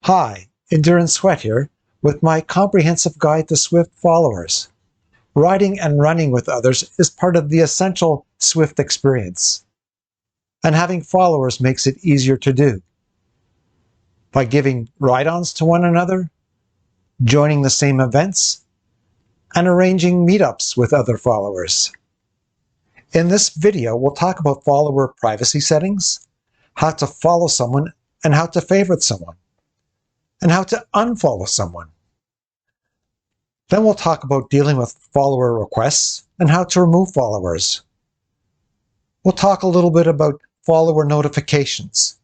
Hi, Endurance Sweat here, with my comprehensive guide to Zwift followers. Riding and running with others is part of the essential Zwift experience, and having followers makes it easier to do. By giving ride-ons to one another, joining the same events, and arranging meetups with other followers. In this video, we'll talk about follower privacy settings, how to follow someone and how to favorite someone, and how to unfollow someone. Then we'll talk about dealing with follower requests and how to remove followers. We'll talk a little bit about follower notifications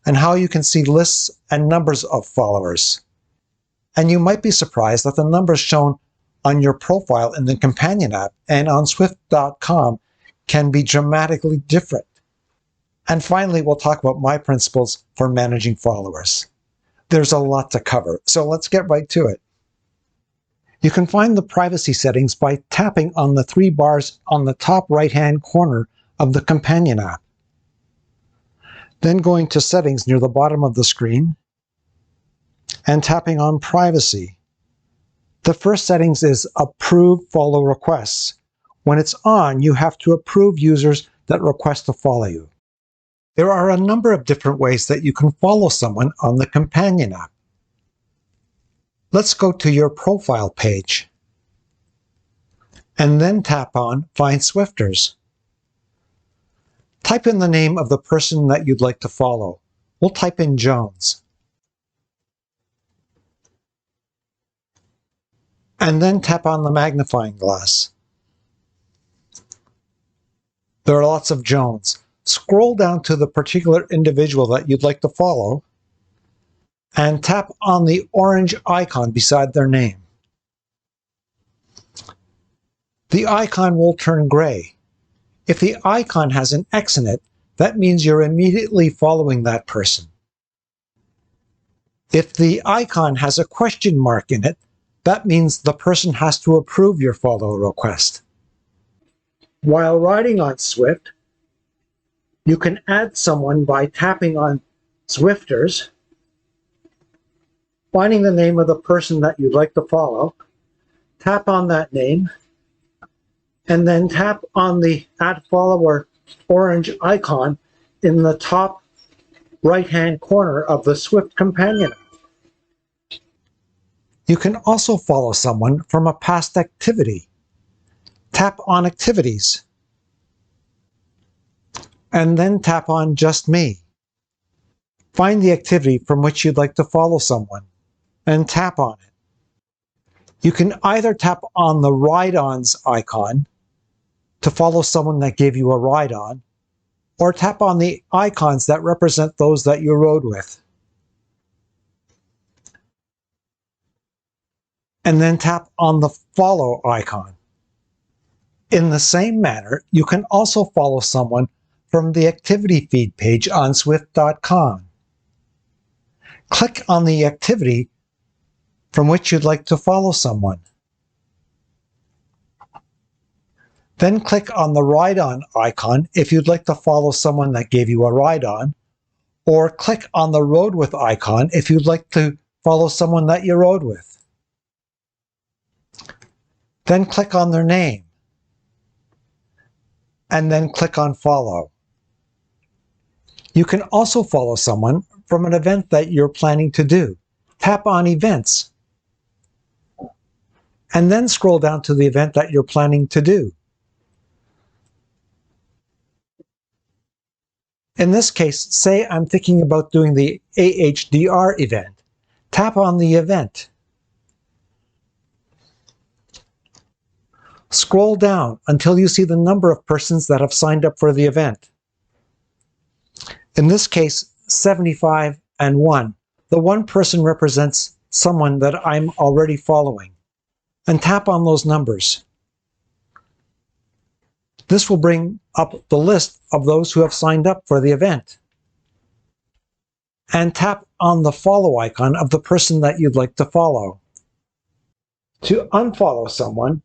and how you can see lists and numbers of followers. And you might be surprised that the numbers shown on your profile in the Companiion App and on Zwift.com can be dramatically different. And finally, we'll talk about my principles for managing followers. There's a lot to cover, so let's get right to it. You can find the privacy settings by tapping on the three bars on the top right-hand corner of the Companiion App. Then going to Settings near the bottom of the screen and tapping on Privacy. The first settings is Approve Follow Requests. When it's on, you have to approve users that request to follow you. There are a number of different ways that you can follow someone on the Companiion App. Let's go to your profile page and then tap on Find Zwifters. Type in the name of the person that you'd like to follow. We'll type in Jones. And then tap on the magnifying glass. There are lots of Jones. Scroll down to the particular individual that you'd like to follow and tap on the orange icon beside their name. The icon will turn gray. If the icon has an X in it, that means you're immediately following that person. If the icon has a question mark in it, that means the person has to approve your follow request. While riding on Zwift, you can add someone by tapping on Zwifters, finding the name of the person that you'd like to follow, tap on that name, and then tap on the Add Follower orange icon in the top right-hand corner of the Zwift Companiion App. You can also follow someone from a past activity. Tap on Activities, and then tap on Just Me. Find the activity from which you'd like to follow someone, and tap on it. You can either tap on the Ride-Ons icon to follow someone that gave you a ride-on, or tap on the icons that represent those that you rode with. And then tap on the Follow icon. In the same manner, you can also follow someone from the activity feed page on Zwift.com. Click on the activity from which you'd like to follow someone. Then click on the Ride-On icon if you'd like to follow someone that gave you a ride-on, or click on the Rode With icon if you'd like to follow someone that you rode with. Then click on their name, and then click on Follow. You can also follow someone from an event that you're planning to do. Tap on Events, and then scroll down to the event that you're planning to do. In this case, say I'm thinking about doing the AHDR event. Tap on the event. Scroll down until you see the number of persons that have signed up for the event. In this case, 75 and 1. The one person represents someone that I'm already following. And tap on those numbers. This will bring up the list of those who have signed up for the event. And tap on the follow icon of the person that you'd like to follow. To unfollow someone,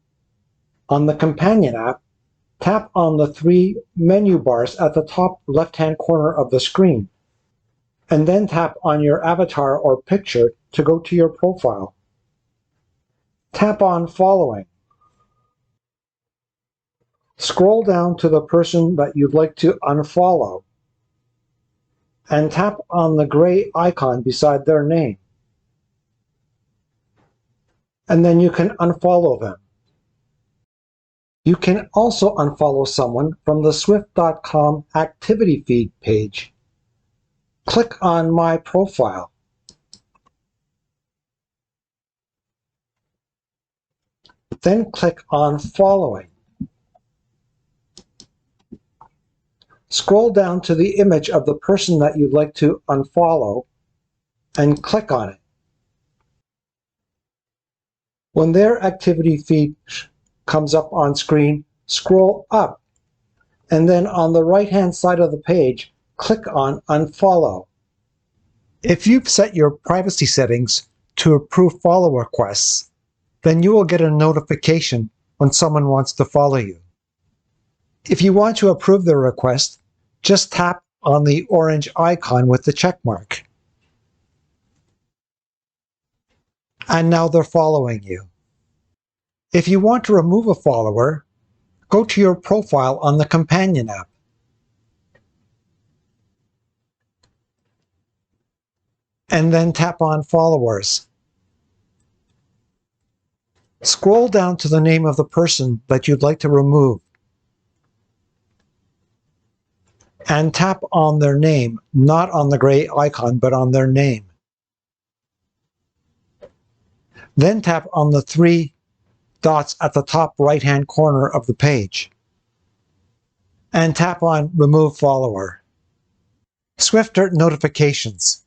on the Companiion App, tap on the three menu bars at the top left-hand corner of the screen. and then tap on your avatar or picture to go to your profile. Tap on Following. Scroll down to the person that you'd like to unfollow and tap on the gray icon beside their name. And then you can unfollow them. You can also unfollow someone from the Zwift.com activity feed page. Click on My Profile. Then click on Following. Scroll down to the image of the person that you'd like to unfollow and click on it. When their activity feed comes up on screen, scroll up, and then on the right-hand side of the page, click on Unfollow. If you've set your privacy settings to approve follow requests, then you will get a notification when someone wants to follow you. If you want to approve their request, just tap on the orange icon with the check mark. And now they're following you. If you want to remove a follower, go to your profile on the Companiion app. And then tap on Followers. Scroll down to the name of the person that you'd like to remove and tap on their name, not on the gray icon, but on their name. Then tap on the three dots at the top right-hand corner of the page and tap on Remove Follower. Zwifter Notifications.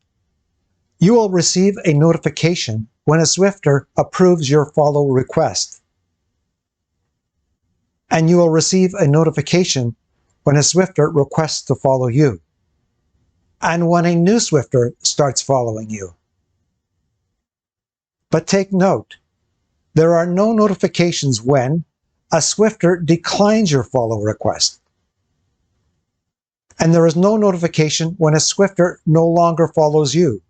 You will receive a notification when a Zwifter approves your follow request. And you will receive a notification when a Zwifter requests to follow you. And when a new Zwifter starts following you. But take note, there are no notifications when a Zwifter declines your follow request. And there is no notification when a Zwifter no longer follows you.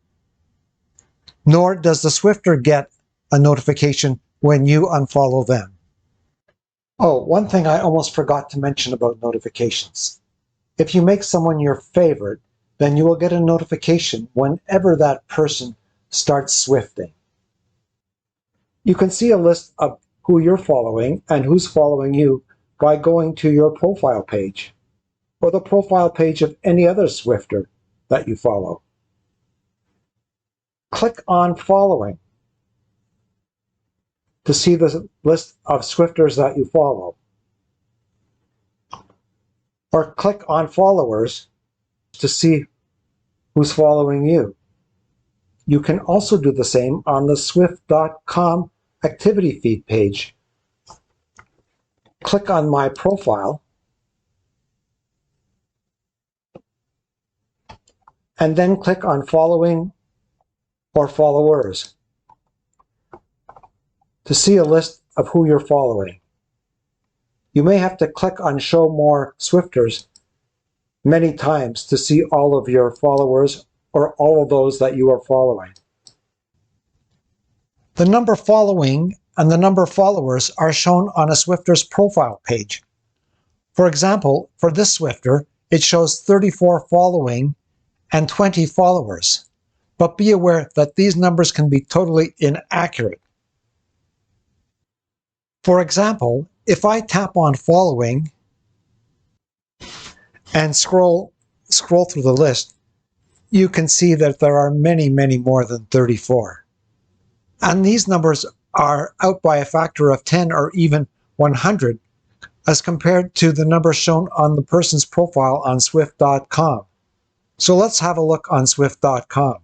Nor does the Zwifter get a notification when you unfollow them. Oh, one thing I almost forgot to mention about notifications. If you make someone your favorite, then you will get a notification whenever that person starts Zwifting. You can see a list of who you're following and who's following you by going to your profile page or the profile page of any other Zwifter that you follow. Click on Following to see the list of Zwifters that you follow. Or click on Followers to see who's following you. You can also do the same on the Zwift.com activity feed page. Click on My Profile and then click on Following or Followers to see a list of who you're following. You may have to click on Show More Zwifters many times to see all of your followers or all of those that you are following. The number following and the number followers are shown on a Zwifter's profile page. For example, for this Zwifter, it shows 34 following and 20 followers. But be aware that these numbers can be totally inaccurate. For example, if I tap on Following and scroll through the list, you can see that there are many, many more than 34. And these numbers are out by a factor of 10 or even 100 as compared to the numbers shown on the person's profile on Zwift.com. So let's have a look on Zwift.com.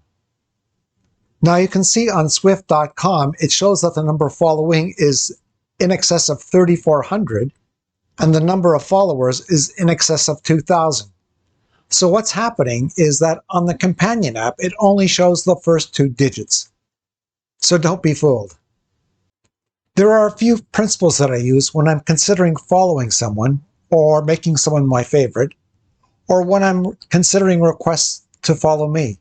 Now you can see on Zwift.com, it shows that the number following is in excess of 3,400 and the number of followers is in excess of 2,000. So what's happening is that on the Companiion app, it only shows the first two digits. So don't be fooled. There are a few principles that I use when I'm considering following someone or making someone my favorite, or when I'm considering requests to follow me.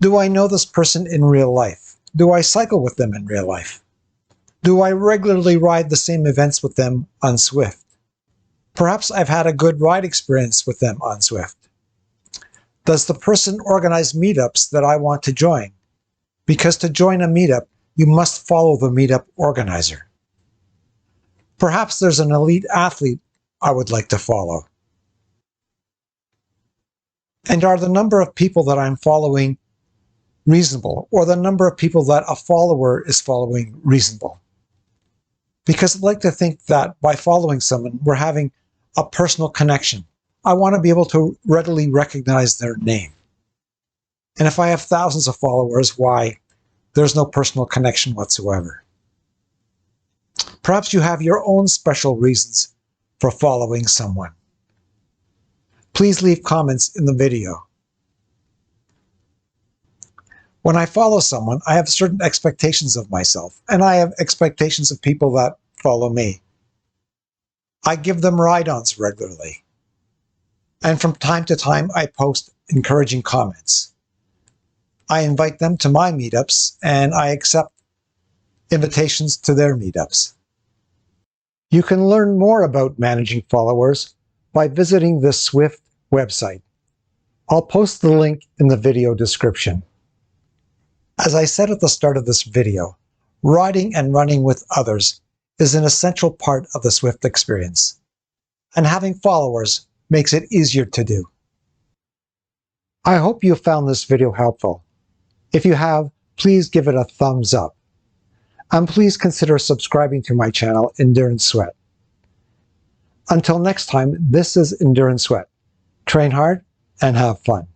Do I know this person in real life? Do I cycle with them in real life? Do I regularly ride the same events with them on Zwift? Perhaps I've had a good ride experience with them on Zwift. Does the person organize meetups that I want to join? Because to join a meetup, you must follow the meetup organizer. Perhaps there's an elite athlete I would like to follow. And are the number of people that I'm following reasonable, or the number of people that a follower is following reasonable? Because I'd like to think that by following someone, we're having a personal connection. I want to be able to readily recognize their name. And if I have thousands of followers, why, there's no personal connection whatsoever. Perhaps you have your own special reasons for following someone. Please leave comments in the video. When I follow someone, I have certain expectations of myself, and I have expectations of people that follow me. I give them ride-ons regularly. And from time to time, I post encouraging comments. I invite them to my meetups, and I accept invitations to their meetups. You can learn more about managing followers by visiting the Zwift website. I'll post the link in the video description. As I said at the start of this video, riding and running with others is an essential part of the Zwift experience, and having followers makes it easier to do. I hope you found this video helpful. If you have, please give it a thumbs up. And please consider subscribing to my channel, Endurance Sweat. Until next time, this is Endurance Sweat. Train hard and have fun.